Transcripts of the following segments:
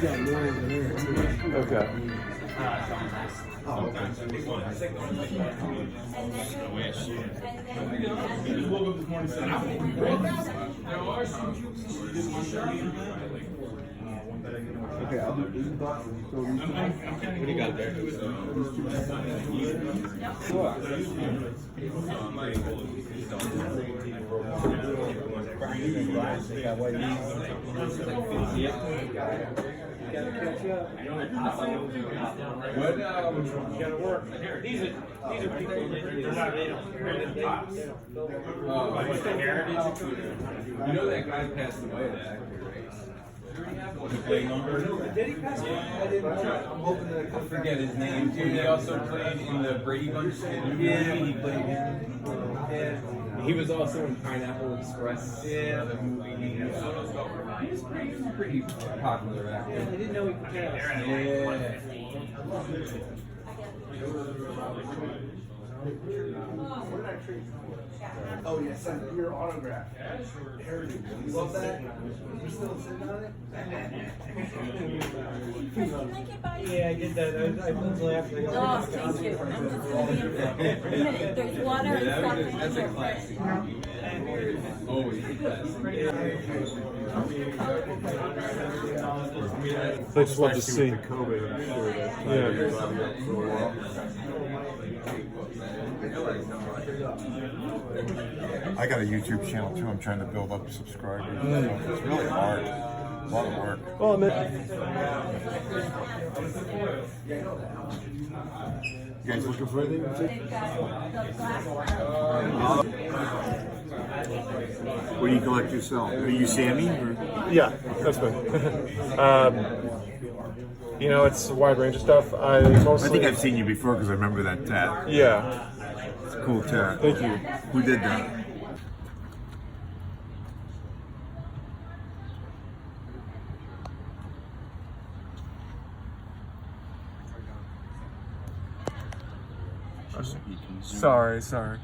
got more over there too. Okay. Oh, okay. Okay, I'll do $8 and throw these. What do you got there? What? You gotta work. These are people. They're not. They don't. You know that guy passed away, that actor, right? The play number? Did he pass away? I didn't know. I'm hoping that I forget his name. Dude, he also played in the Brady Bunch. Yeah, he played him. Yeah. He was also in Pineapple Express. Yeah. The movie. He was pretty popular actor. I didn't know he could pass. Yeah. Oh yeah, send your autograph. Heritage. You love that? You still sitting on it? Yeah, I did that. I pulled the after. Oh, thank you. I'm just gonna be a minute. There's water and stuff. That's a classic movie, man. Always a classic. I just love to see. I got a YouTube channel too. I'm trying to build up subscribers. So it's really hard. A lot of work. Well, You guys looking for anything? What do you collect yourself? Are you Sammy? Or? yeah, that's good. You know, it's a wide range of stuff. I mostly. I think I've seen you before because I remember that tat. Yeah. It's a cool tat. Thank you. Who did that? Sorry.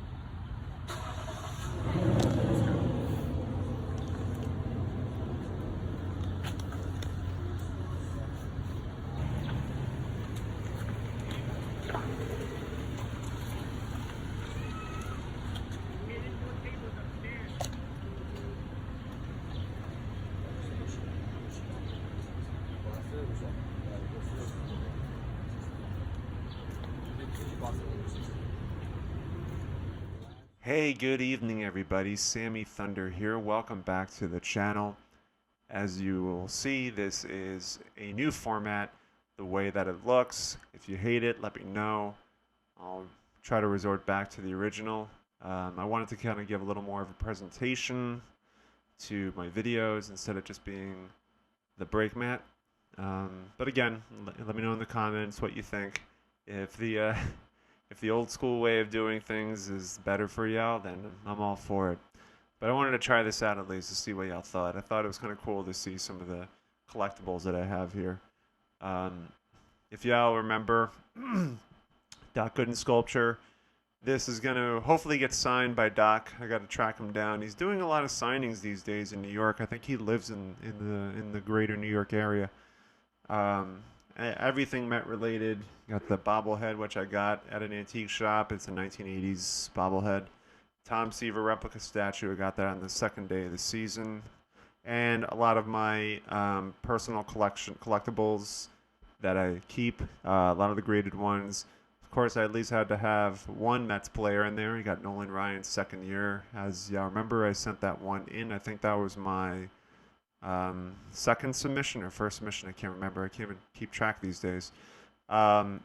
Hey, good evening everybody. Sammy Thunder here. Welcome back to the channel. As you will see, this is a new format, the way that it looks. If you hate it, let me know. I'll try to resort back to the original. I wanted to kind of give a little more of a presentation to my videos instead of just being the break mat. But again, let me know in the comments what you think. If the old school way of doing things is better for y'all, then I'm all for it. But I wanted to try this out at least to see what y'all thought. I thought it was kind of cool to see some of the collectibles that I have here. If y'all remember, Doc Gooden Sculpture, this is going to hopefully get signed by Doc. I got to track him down. He's doing a lot of signings these days in New York. I think he lives in the greater New York area. Everything Met related. Got the bobblehead, which I got at an antique shop. It's a 1980s bobblehead. Tom Seaver replica statue. I got that on the second day of the season. And a lot of my personal collectibles that I keep. A lot of the graded ones. Of course, I at least had to have one Mets player in there. You got Nolan Ryan's second year. As y'all remember, I sent that one in. I think that was my second submission or first submission. I can't remember. I can't even keep track these days. I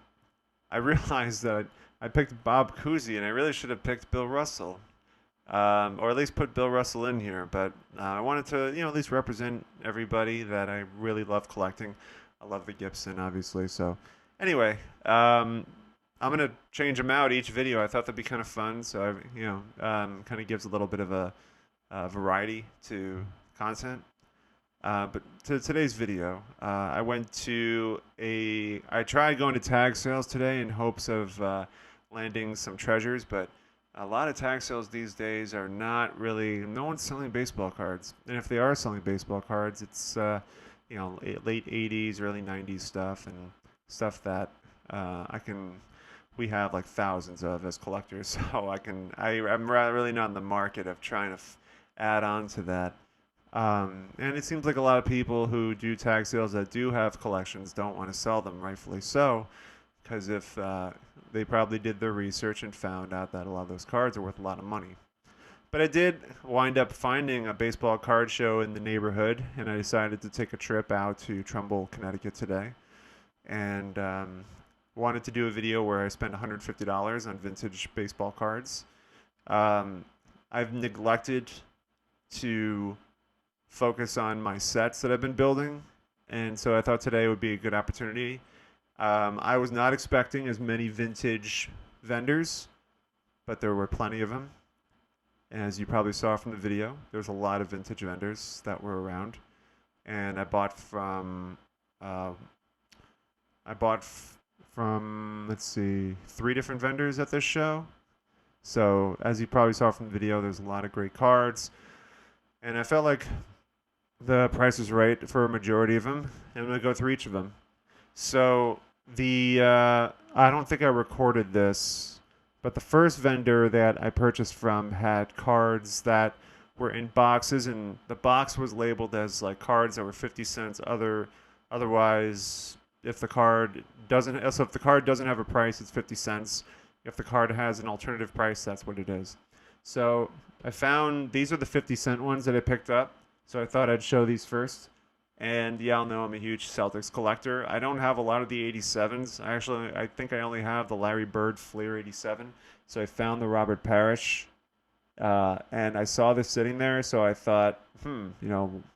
realized that I picked Bob Cousy, and I really should have picked Bill Russell, or at least put Bill Russell in here. But I wanted to, at least represent everybody that I really love collecting. I love the Gibson, obviously. So, anyway, I'm gonna change them out each video. I thought that'd be kind of fun. So, kind of gives a little bit of a variety to content. But to today's video, I tried going to tag sales today in hopes of landing some treasures, but a lot of tag sales these days are not really, no one's selling baseball cards. And if they are selling baseball cards, it's late 80s, early 90s stuff, and stuff that we have like thousands of as collectors. So I'm really not in the market of trying to add on to that. And it seems like a lot of people who do tag sales that do have collections don't want to sell them, rightfully so, because if they probably did their research and found out that a lot of those cards are worth a lot of money. But I did wind up finding a baseball card show in the neighborhood, and I decided to take a trip out to Trumbull, Connecticut today, and wanted to do a video where I spent $150 on vintage baseball cards. I've neglected to focus on my sets that I've been building, and so I thought today would be a good opportunity. I was not expecting as many vintage vendors, but there were plenty of them. As you probably saw from the video, there's a lot of vintage vendors that were around, and I bought from let's see, 3 different vendors at this show. So as you probably saw from the video, there's a lot of great cards, and I felt like the price was right for a majority of them, and I'm gonna go through each of them. So I don't think I recorded this, but the first vendor that I purchased from had cards that were in boxes, and the box was labeled as like cards that were 50 cents. Otherwise, if the card doesn't have a price, it's 50 cents. If the card has an alternative price, that's what it is. So I found these are the 50-cent ones that I picked up. So I thought I'd show these first. And y'all know I'm a huge Celtics collector. I don't have a lot of the 87s. I think I only have the Larry Bird Fleer 87. So I found the Robert Parrish. And I saw this sitting there. So I thought,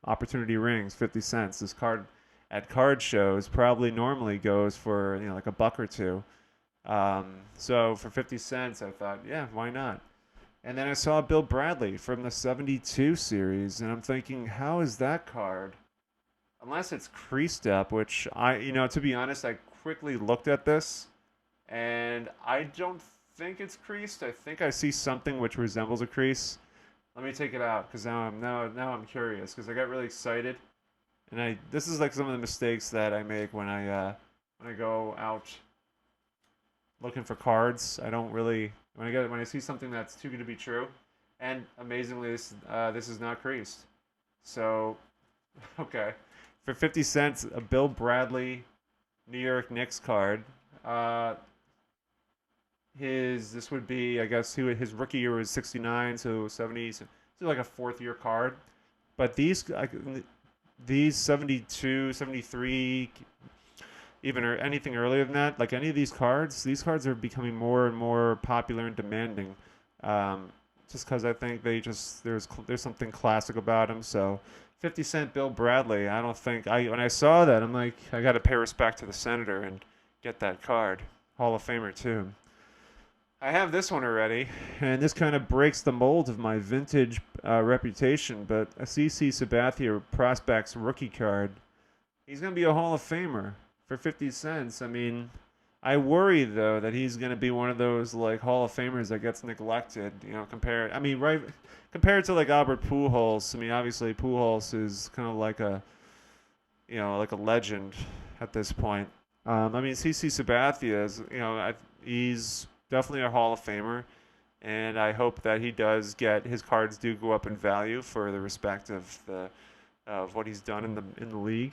opportunity rings, 50 cents. This card at card shows probably normally goes for, like a buck or two. So for 50 cents, I thought, yeah, why not? And then I saw Bill Bradley from the 72 series. And I'm thinking, how is that card? Unless it's creased up, which to be honest, I quickly looked at this, and I don't think it's creased. I think I see something which resembles a crease. Let me take it out, because now I'm curious, because I got really excited, and this is like some of the mistakes that I make when I go out looking for cards. I don't really when I see something that's too good to be true, and amazingly, this is not creased. So, okay. For 50 cents, a Bill Bradley New York Knicks card. This would be, I guess, his rookie year was 69, so 70, so like a 4th-year card. But these 72, 73, even or anything earlier than that, like any of these cards are becoming more and more popular and demanding. Just because I think there's something classic about them. So 50-cent Bill Bradley, when I saw that, I'm like, I got to pay respect to the senator and get that card. Hall of Famer, too. I have this one already, and this kind of breaks the mold of my vintage reputation, but a CC Sabathia Prospects rookie card, he's going to be a Hall of Famer for 50 cents. I mean, I worry, though, that he's going to be one of those, like, Hall of Famers that gets neglected, compared to, like, Albert Pujols. I mean, obviously, Pujols is kind of like a legend at this point. CC Sabathia is, he's definitely a Hall of Famer, and I hope that his cards do go up in value for the respect of what he's done in the league.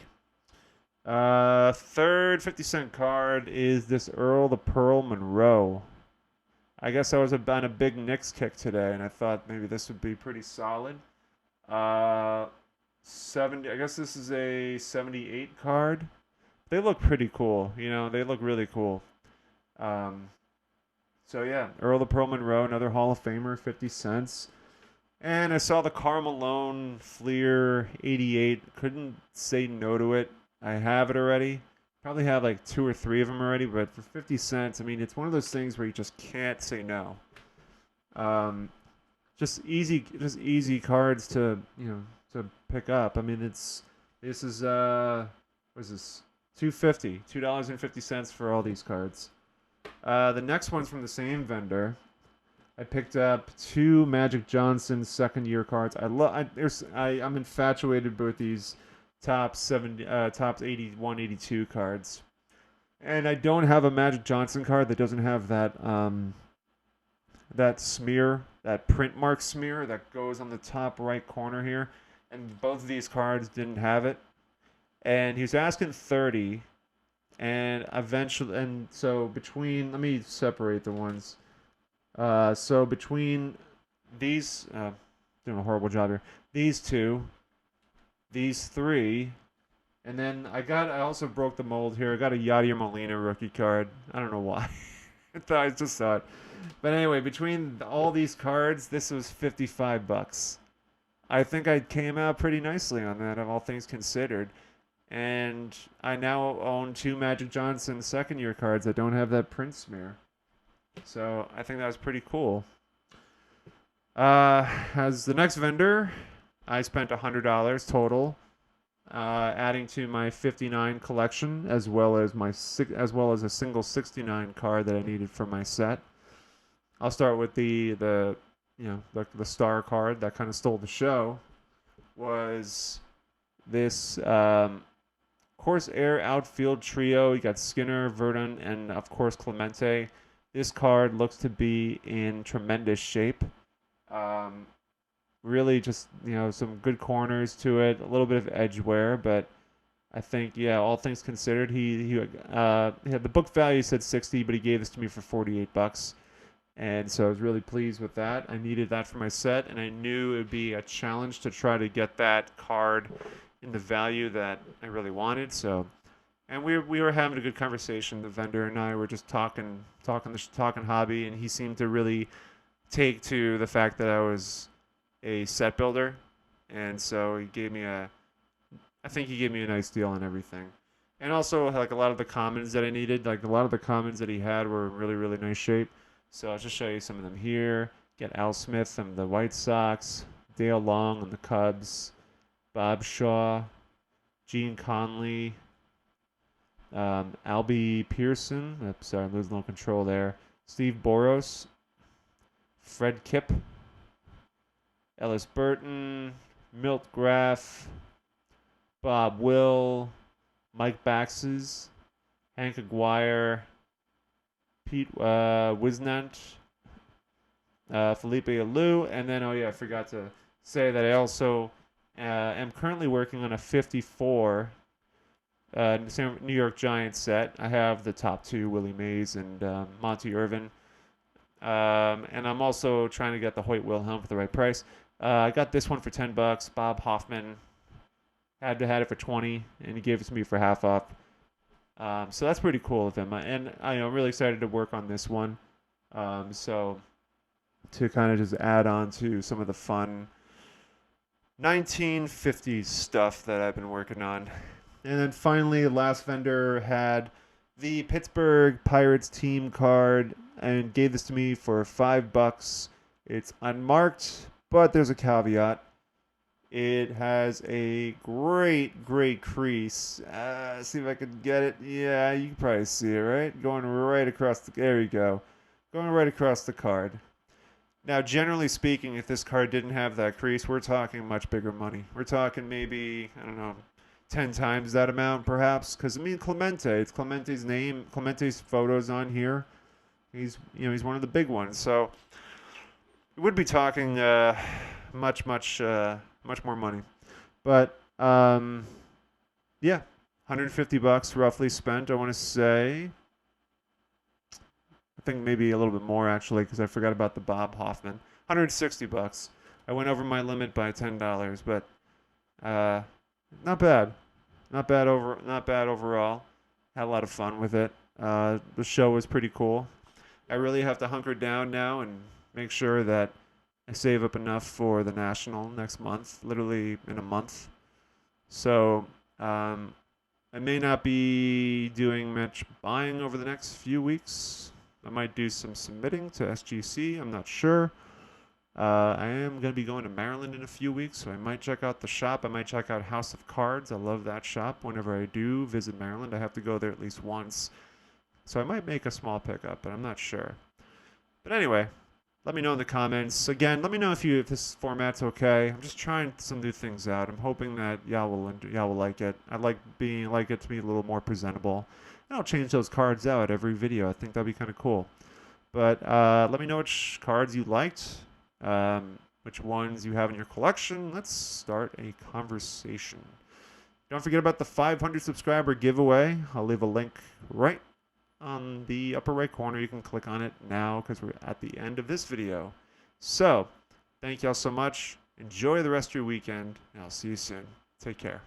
Third 50-cent card is this Earl the Pearl Monroe. I guess I was on a big Knicks kick today, and I thought maybe this would be pretty solid. 70. I guess this is a 78 card. They look pretty cool. They look really cool. So yeah, Earl the Pearl Monroe, another Hall of Famer, 50 cents. And I saw the Karl Malone Fleer 88. Couldn't say no to it. I have it already. Probably have like 2 or 3 of them already, but for 50 cents, I mean, it's one of those things where you just can't say no. Just easy cards to pick up. I mean, this is what is this? $2.50 for all these cards. The next one's from the same vendor. I picked up 2 Magic Johnson second-year cards. I'm infatuated with these top 81, 82 cards. And I don't have a Magic Johnson card that doesn't have that smear, that print mark smear that goes on the top right corner here. And both of these cards didn't have it. And he was asking 30. And eventually, and so between, let me separate the ones. So between these, doing a horrible job here. These two, these three, and then I also broke the mold here. I got a Yadier Molina rookie card. I don't know why. I just saw it. But anyway, between all these cards, this was $55. I think I came out pretty nicely on that, of all things considered. And I now own 2 Magic Johnson second-year cards that don't have that print smear. So I think that was pretty cool. As the next vendor, I spent $100 total, adding to my 59 collection, as well as a single 69 card that I needed for my set. I'll start with the star card that kind of stole the show. Was this Corsair outfield trio? You got Skinner, Verdun, and of course Clemente. This card looks to be in tremendous shape. Really just, some good corners to it, a little bit of edge wear, but I think, all things considered, he had the book value said 60, but he gave this to me for $48. And so I was really pleased with that. I needed that for my set, and I knew it would be a challenge to try to get that card in the value that I really wanted. So, and we were having a good conversation. The vendor and I were just talking hobby, and he seemed to really take to the fact that I was a set builder, and so he gave me a nice deal on everything. And also, like, a lot of the commons that I needed, like a lot of the commons that he had were in really, really nice shape. So I'll just show you some of them here. Get Al Smith from the White Sox, Dale Long on the Cubs, Bob Shaw, Gene Conley, Albie Pearson. Sorry, I'm losing a little control there. Steve Boros, Fred Kipp, Ellis Burton, Milt Graff, Bob Will, Mike Baxes, Hank Aguirre, Pete Wisnant, Felipe Alou, and then, I forgot to say that I also am currently working on a 54 New York Giants set. I have the top 2, Willie Mays and Monty Irvin. And I'm also trying to get the Hoyt Wilhelm for the right price. I got this one for $10. Bob Hoffman had it for 20, and he gave it to me for half off. So that's pretty cool of him, and I'm really excited to work on this one. So to kind of just add on to some of the fun 1950s stuff that I've been working on. And then finally, the last vendor had the Pittsburgh Pirates team card and gave this to me for $5. It's unmarked, but there's a caveat. It has a great, great crease. See if I can get it. Yeah, you can probably see it, right? Going right across there you go. Going right across the card. Now, generally speaking, if this card didn't have that crease, we're talking much bigger money. We're talking maybe, 10 times that amount, perhaps. Because, Clemente. It's Clemente's name. Clemente's photos on here. He's one of the big ones. So, we would be talking much more money. But, $150 roughly spent, I want to say. I think maybe a little bit more, actually, because I forgot about the Bob Hoffman. $160. I went over my limit by $10, but not bad. Not bad overall. Had a lot of fun with it. The show was pretty cool. I really have to hunker down now and make sure that I save up enough for the National next month, literally in a month. So I may not be doing much buying over the next few weeks. I might do some submitting to SGC. I'm not sure. I am going to be going to Maryland in a few weeks, so I might check out the shop. I might check out House of Cards. I love that shop. Whenever I do visit Maryland, I have to go there at least once. So I might make a small pickup, but I'm not sure. But anyway, let me know in the comments. Again, let me know if this format's okay. I'm just trying some new things out. I'm hoping that y'all will like it. I like it to be a little more presentable. And I'll change those cards out every video. I think that'd be kind of cool. But let me know which cards you liked, which ones you have in your collection. Let's start a conversation. Don't forget about the 500 subscriber giveaway. I'll leave a link right on the upper right corner. You can click on it now because we're at the end of this video. So, thank y'all so much. Enjoy the rest of your weekend, and I'll see you soon. Take care.